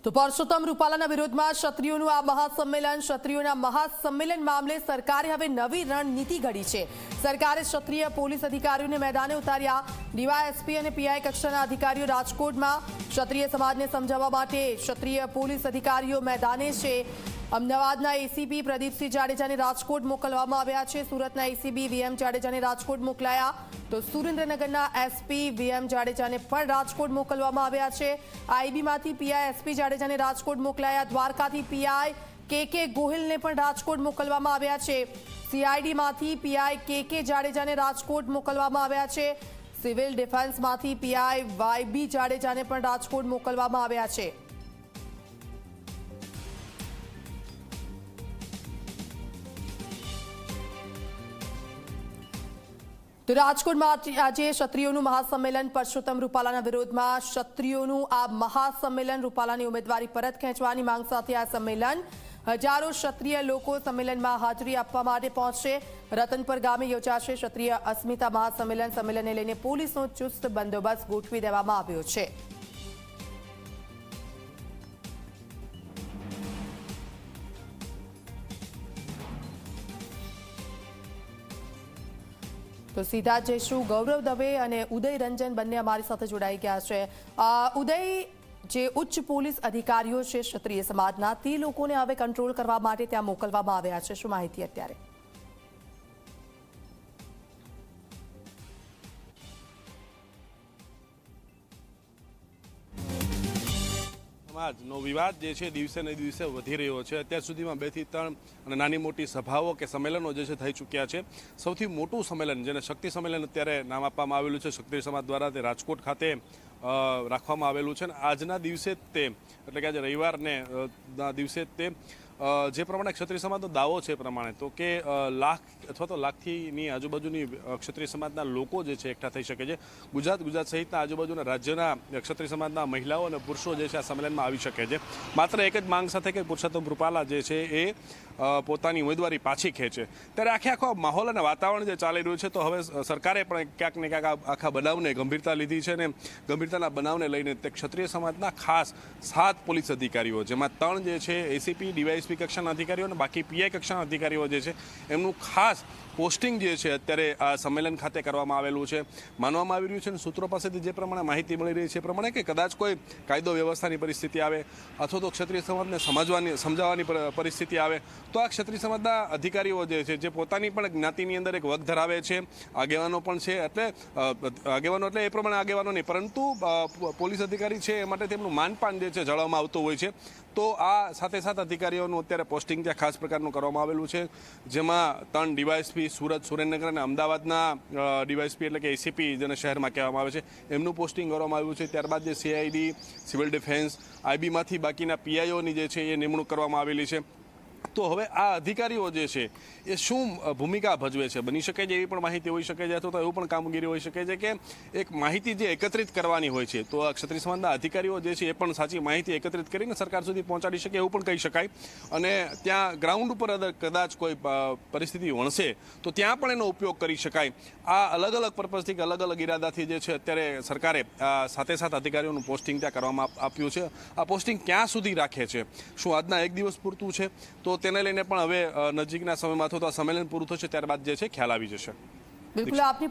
તો પરસોત્તમ રૂપાલાના વિરોધમાં ક્ષત્રિયોનું આ મહાસંમેલન ક્ષત્રિયોના મહાસંમેલન મામલે સરકારે હવે નવી રણનીતિ ઘડી છે। સરકારે ક્ષત્રિય પોલીસ અધિકારીઓને મેદાને ઉતાર્યા। ડીવાયએસપી અને પીઆઈ કક્ષાના અધિકારીઓ રાજકોટમાં ક્ષત્રિય સમાજને સમજાવવા માટે ક્ષત્રિય પોલીસ અધિકારીઓ મેદાને છે। અમદાવાદના એસીપી પ્રદીપસિંહ જાડેજાને રાજકોટ મોકલવામાં આવ્યા છે। સુરતના એસીપી વીએમ જાડેજાને રાજકોટ મોકલાયા તો સુરેન્દ્રનગરના એસપી વીએમ જાડેજાને પણ રાજકોટ મોકલવામાં આવ્યા છે। આઈબીમાંથી પીઆઈ એસપી જાડેજાને રાજકોટ મોકલાયા। દ્વારકાથી પીઆઈ કે ગોહિલને પણ રાજકોટ મોકલવામાં આવ્યા છે। સીઆઈડીમાંથી પીઆઈ કે જાડેજાને રાજકોટ મોકલવામાં આવ્યા છે। સિવિલ ડિફેન્સમાંથી પીઆઈ વાયબી જાડેજાને પણ રાજકોટ મોકલવામાં આવ્યા છે। તો રાજકોટમાં આજે ક્ષત્રિયોનું મહાસંમેલન પરસોત્તમ રૂપાલાના વિરોધમાં ક્ષત્રિયોનું આ મહાસંમેલન રૂપાલાની ઉમેદવારી પરત ખેંચવાની માંગ સાથે આ સંમેલન હજારો ક્ષત્રિય લોકો સંમેલનમાં હાજરી આપવા માટે પહોંચશે। રતનપર ગામે યોજાશે ક્ષત્રિય અસ્મિતા મહાસંમેલન। સંમેલનને લઈને પોલીસનો ચુસ્ત બંદોબસ્ત ગોઠવી દેવામાં આવ્યો છે। તો સીધા જઈશું ગૌરવ દવે અને ઉદય રંજન બંને અમારી સાથે જોડાઈ ગયા છે। ઉદય, જે ઉચ્ચ પોલીસ અધિકારીઓ છે ક્ષત્રિય સમાજના, તે લોકોને હવે કંટ્રોલ કરવા માટે ત્યાં મોકલવામાં આવ્યા છે, શું માહિતી અત્યારે? સમાજનો વિવાદ જે છે દિવસે ને દિવસે વધી રહ્યો છે। અત્યાર સુધીમાં 2 થી 3 અને નાની મોટી સભાઓ કે સંમેલનો જે છે થઈ ચૂક્યા છે। સૌથી મોટું સંમેલન, જેને શક્તિ સંમેલન અત્યારે નામ આપવામાં આવેલું છે ક્ષત્રિય સમાજ દ્વારા, તે રાજકોટ ખાતે રાખવામાં આવેલું છે। આજના દિવસે તે એટલે કે આજે રવિવારને દિવસે તે જે પ્રમાણે ક્ષત્રિય સમાજનો દાવો છે એ પ્રમાણે તો કે લાખ અથવા તો લાખથી આજુબાજુની ક્ષત્રિય સમાજના લોકો જે છે એકઠા થઈ શકે છે। ગુજરાત સહિતના આજુબાજુના રાજ્યના ક્ષત્રિય સમાજના મહિલાઓ અને પુરુષો જે છે આ સંમેલનમાં આવી શકે છે। માત્ર એક જ માંગ સાથે કે પુરુષોત્તમ રૂપાલા જે છે એ પોતાની ઉમેદવારી પાછી ખેંચે। ત્યારે આખો માહોલ અને વાતાવરણ જે ચાલી રહ્યું છે, તો હવે સરકારે પણ ક્યાંક ને ક્યાંક આખા બનાવને ગંભીરતા લીધી છે ને ગંભીરતાના બનાવને લઈને તે ક્ષત્રિય સમાજના ખાસ 7 પોલીસ અધિકારીઓ, જેમાં 3 જે છે એસીપી ડીવાયએસપી કક્ષાના અધિકારીઓ અને બાકી પીઆઈ કક્ષાના અધિકારીઓ જે છે એમનું ખાસ પોસ્ટિંગ જે છે અત્યારે આ સંમેલન ખાતે કરવામાં આવેલું છે। માનવામાં આવી રહ્યું છે અને સૂત્રો પાસેથી જે પ્રમાણે માહિતી મળી રહી છે એ પ્રમાણે કે કદાચ કોઈ કાયદો વ્યવસ્થાની પરિસ્થિતિ આવે અથવા તો ક્ષત્રિય સમાજને સમજાવવાની પરિસ્થિતિ આવે તો આ ક્ષત્રિય સમાજના અધિકારીઓ જે છે, જે પોતાની પણ જ્ઞાતિની અંદર એક વગ ધરાવે છે, આગેવાનો પણ છે, એટલે આગેવાનો એટલે એ પ્રમાણે આગેવાનો નહીં, પરંતુ પોલીસ અધિકારી છે એ માટે તેમનું માનપાન જે છે જાળવવામાં આવતું હોય છે। તો આ સાથે અધિકારીઓનું અત્યારે પોસ્ટિંગ ત્યાં ખાસ પ્રકારનું કરવામાં આવેલું છે, જેમાં 3 ડીવાયએસપી સુરત, સુરેન્દ્રનગર અને અમદાવાદના ડીવાયએસપી એટલે કે એસીપી જેને શહેરમાં કહેવામાં આવે છે એમનું પોસ્ટિંગ કરવામાં આવ્યું છે। ત્યારબાદ જે સીઆઈડી, સિવિલ ડિફેન્સ, આઈબીમાંથી બાકીના પીઆઈઓની જે છે એ નિમણૂક કરવામાં આવેલી છે। તો હવે આ અધિકારીઓ જે છે એ શું ભૂમિકા ભજવે છે, બની શકે છે એવી પણ માહિતી હોઈ શકે છે અથવા તો એવું પણ કામગીરી હોઈ શકે છે કે એક માહિતી જે એકત્રિત કરવાની હોય છે, તો આ ક્ષત્રિય સમાજના અધિકારીઓ જે છે એ પણ સાચી માહિતી એકત્રિત કરીને સરકાર સુધી પહોંચાડી શકે એવું પણ કહી શકાય। અને ત્યાં ગ્રાઉન્ડ ઉપર કદાચ કોઈ પરિસ્થિતિ વણસે તો ત્યાં પણ એનો ઉપયોગ કરી શકાય। આ અલગ અલગ પર્પઝથી અલગ અલગ ઈરાદાથી જે છે અત્યારે સરકારે સાથે અધિકારીઓનું પોસ્ટિંગ ત્યાં કરવામાં આપ્યું છે। આ પોસ્ટિંગ ક્યાં સુધી રાખે છે, શું આજના 1 દિવસ પૂરતું છે, તો તેને લઈને પણ હવે નજીકના સમયમાં અથવા તો સંમેલન પૂરું થશે ત્યારબાદ જે છે ખ્યાલ આવી જશે। બિલકુલ, આપની